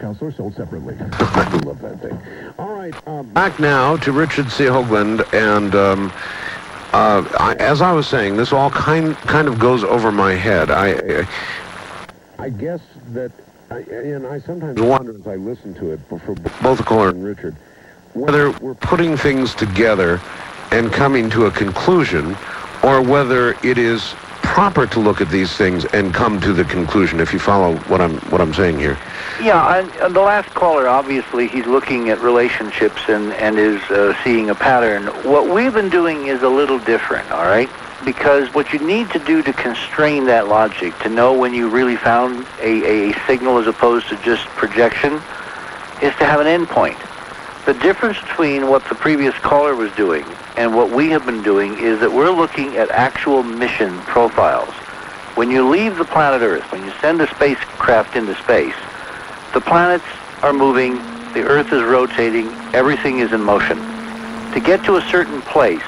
house or sold separately. I love that thing. All right. Back now to Richard C. Hoagland, and as I was saying, this all kind of goes over my head. I guess that, and I sometimes wonder as I listen to it, for both Caller and Richard, whether we're putting things together and coming to a conclusion, or whether it is proper to look at these things and come to the conclusion, if you follow what I'm saying here. Yeah, and the last caller, obviously, he's looking at relationships and is seeing a pattern. What we've been doing is a little different, all right? Because what you need to do to constrain that logic, to know when you really found a signal as opposed to just projection, is to have an endpoint. The difference between what the previous caller was doing and what we have been doing is that we're looking at actual mission profiles. When you leave the planet Earth, when you send a spacecraft into space, the planets are moving, the Earth is rotating, everything is in motion. To get to a certain place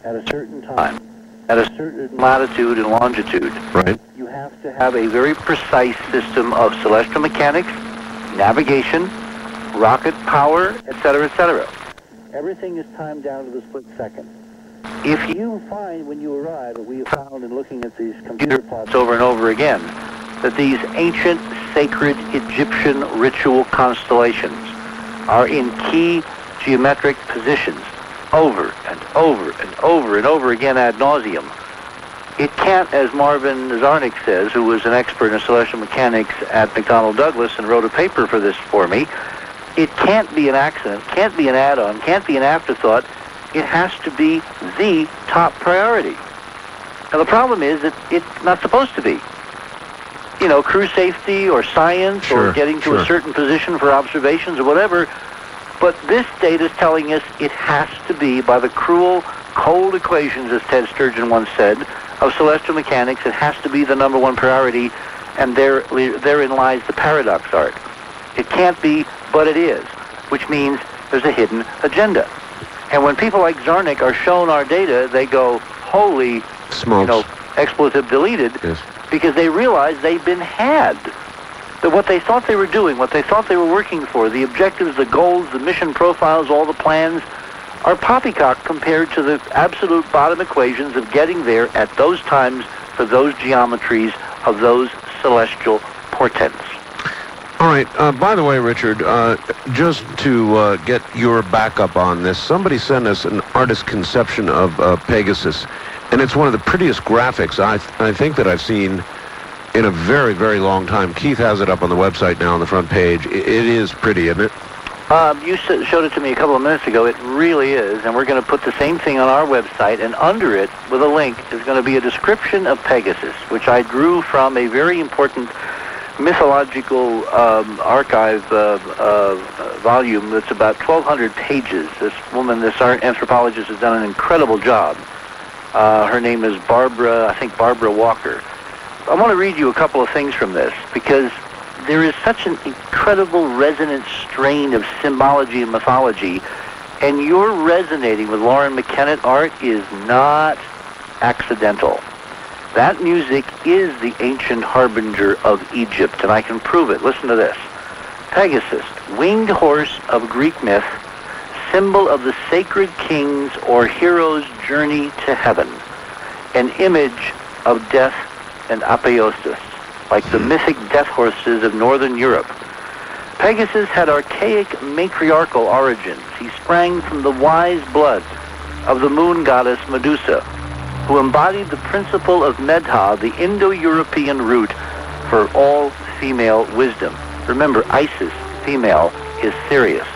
at a certain time, at a certain latitude and longitude, right, you have to have a very precise system of celestial mechanics, navigation, rocket power, etc., etc. Everything is timed down to the split second. If you find when you arrive, that we have found in looking at these computer plots over and over again, that these ancient, sacred Egyptian ritual constellations are in key geometric positions over and over and over and over again ad nauseum, it can't, as Marvin Zarnik says, who was an expert in celestial mechanics at McDonnell Douglas and wrote a paper for this for me, it can't be an accident, can't be an add-on, can't be an afterthought. It has to be the top priority. Now the problem is that it's not supposed to be. You know, crew safety or science or getting to a certain position for observations or whatever. But this data is telling us it has to be, by the cruel, cold equations, as Ted Sturgeon once said, of celestial mechanics, it has to be the number one priority, and therein lies the paradox, Art. It can't be, but it is, which means there's a hidden agenda. And when people like Zarnik are shown our data, they go, holy smokes, you know, expletive deleted, because they realize they've been had. That what they thought they were doing, what they thought they were working for, the objectives, the goals, the mission profiles, all the plans, are poppycock compared to the absolute bottom equations of getting there at those times for those geometries of those celestial portents. All right. By the way, Richard, just to get your backup on this, somebody sent us an artist's conception of Pegasus, and it's one of the prettiest graphics I think that I've seen in a very, very long time. Keith has it up on the website now on the front page. It is pretty, isn't it? You showed it to me a couple of minutes ago. It really is, and we're going to put the same thing on our website, and under it, with a link, is going to be a description of Pegasus, which I drew from a very important mythological archive volume that's about 1,200 pages. This woman, this anthropologist, has done an incredible job. Her name is Barbara Walker. I want to read you a couple of things from this, because there is such an incredible resonant strain of symbology and mythology, and your resonating with Lorrena McKennit art is not accidental. That music is the ancient harbinger of Egypt, and I can prove it. Listen to this. Pegasus, winged horse of Greek myth, symbol of the sacred king's or hero's journey to heaven, an image of death and apotheosis, like the mythic death horses of northern Europe. Pegasus had archaic matriarchal origins. He sprang from the wise blood of the moon goddess Medusa, who embodied the principle of Medha, the Indo-European root for all female wisdom. Remember, Isis, female, is Sirius.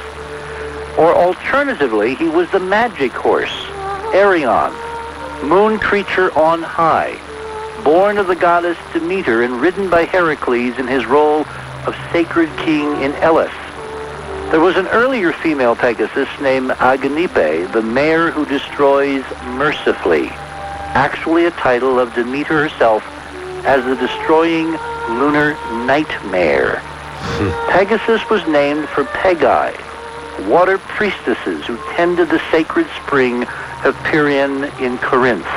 Or alternatively, he was the magic horse, Arion, moon creature on high, born of the goddess Demeter and ridden by Heracles in his role of sacred king in Elis. There was an earlier female Pegasus named Agnipe, the mare who destroys mercifully, actually a title of Demeter herself as the destroying lunar nightmare. Pegasus was named for Pegae, water priestesses who tended the sacred spring of Pyrrhon in Corinth.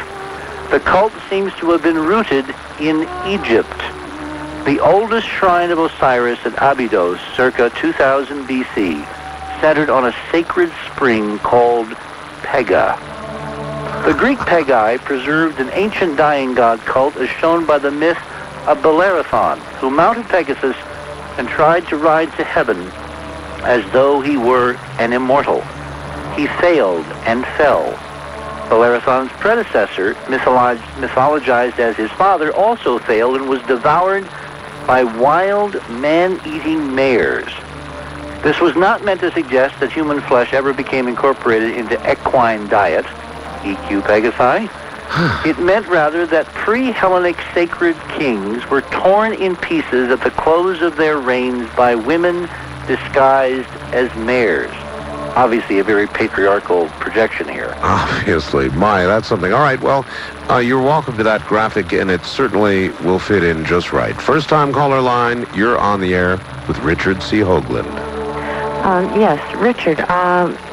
The cult seems to have been rooted in Egypt. The oldest shrine of Osiris at Abydos, circa 2000 BC, centered on a sacred spring called Pega. The Greek Pegi preserved an ancient dying god cult as shown by the myth of Bellerophon, who mounted Pegasus and tried to ride to heaven as though he were an immortal. He failed and fell. Bellerophon's predecessor, mythologized as his father, also failed and was devoured by wild, man-eating mares. This was not meant to suggest that human flesh ever became incorporated into equine diet, EQ Pegasi. It meant rather that pre-Hellenic sacred kings were torn in pieces at the close of their reigns by women disguised as mares. Obviously a very patriarchal projection here. Obviously. That's something. All right, well, you're welcome to that graphic, and it certainly will fit in just right. First-time caller line, you're on the air with Richard C. Hoagland. Yes, Richard.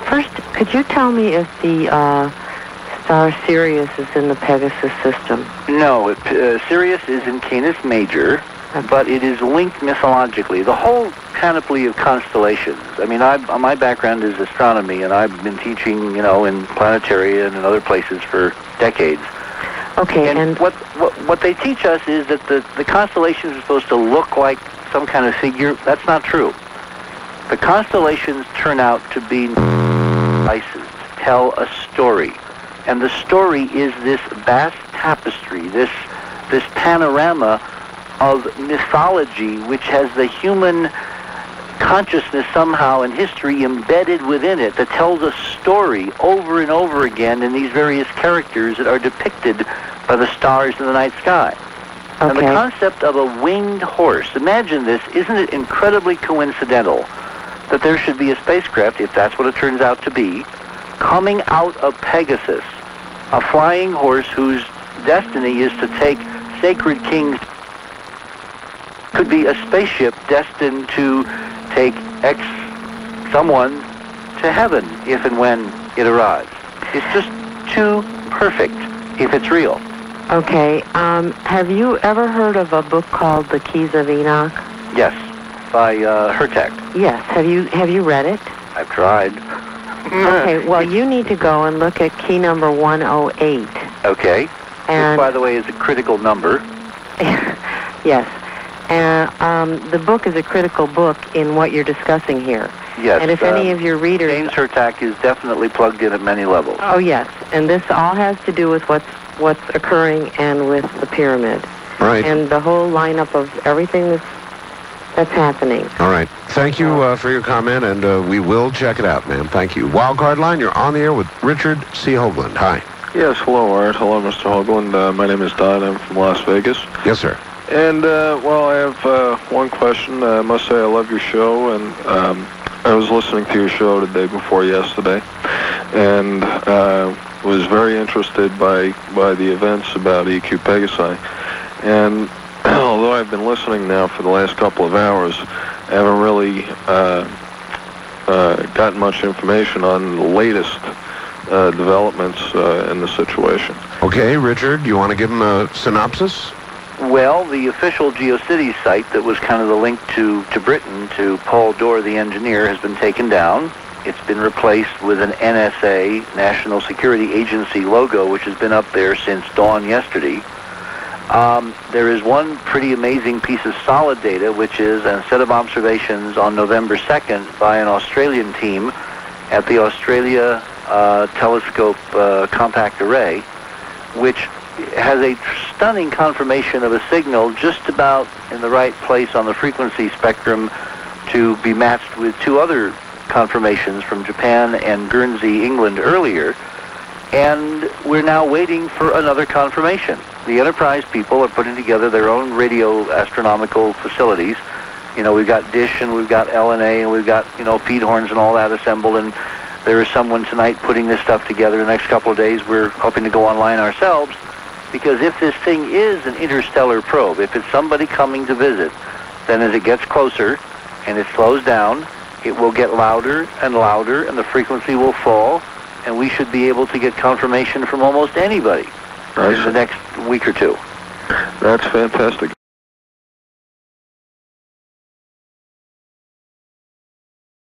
First, could you tell me if the star Sirius is in the Pegasus system? No, Sirius is in Canis Major, but it is linked mythologically. The whole panoply of constellations. I mean, my background is astronomy, and I've been teaching, in planetarium and in other places for decades. Okay, and what they teach us is that the constellations are supposed to look like some kind of figure. That's not true. The constellations turn out to be devices, tell a story. And the story is this vast tapestry, this panorama of mythology which has the human consciousness somehow and history embedded within it that tells a story over and over again in these various characters that are depicted by the stars in the night sky. Okay. And the concept of a winged horse, imagine this, isn't it incredibly coincidental that there should be a spacecraft, if that's what it turns out to be, coming out of Pegasus, a flying horse whose destiny is to take sacred kings. Could be a spaceship destined to take someone to heaven if and when it arrives. It's just too perfect if it's real. Okay. Have you ever heard of a book called The Keys of Enoch? Yes, by Hertek. Yes. Have you read it? I've tried. Okay. Well, you need to go and look at key number 108. Okay. And which, by the way, is a critical number. Yes. And the book is a critical book in what you're discussing here. Yes. And if any of your readers... James Hertek is definitely plugged in at many levels. Oh, yes. And this all has to do with what's occurring and with the pyramid. Right. And the whole lineup of everything that's happening. All right. Thank you for your comment, and we will check it out, ma'am. Thank you. Wildcard line, you're on the air with Richard C. Hoagland. Hi. Yes, hello, Art. Hello, Mr. Hoagland. My name is Don. I'm from Las Vegas. Yes, sir. And, I have one question. I must say I love your show, and I was listening to your show the day before yesterday, and was very interested by the events about EQ Pegasi. And although I've been listening now for the last couple of hours, I haven't really gotten much information on the latest developments in the situation. Okay, Richard, you want to give him a synopsis? Well, the official GeoCities site that was kind of the link to Britain, to Paul Dorr, the engineer, has been taken down. It's been replaced with an NSA, National Security Agency logo, which has been up there since dawn yesterday. There is one pretty amazing piece of solid data, which is a set of observations on November 2nd by an Australian team at the Australia Telescope Compact Array, which has a stunning confirmation of a signal just about in the right place on the frequency spectrum to be matched with two other confirmations from Japan and Guernsey, England earlier. And we're now waiting for another confirmation. The Enterprise people are putting together their own radio astronomical facilities. We've got Dish and we've got LNA and we've got, feed horns and all that assembled, and there is someone tonight putting this stuff together. The next couple of days we're hoping to go online ourselves, because if this thing is an interstellar probe, if it's somebody coming to visit, then as it gets closer and it slows down, it will get louder and louder and the frequency will fall, and we should be able to get confirmation from almost anybody in the next week or two. That's fantastic.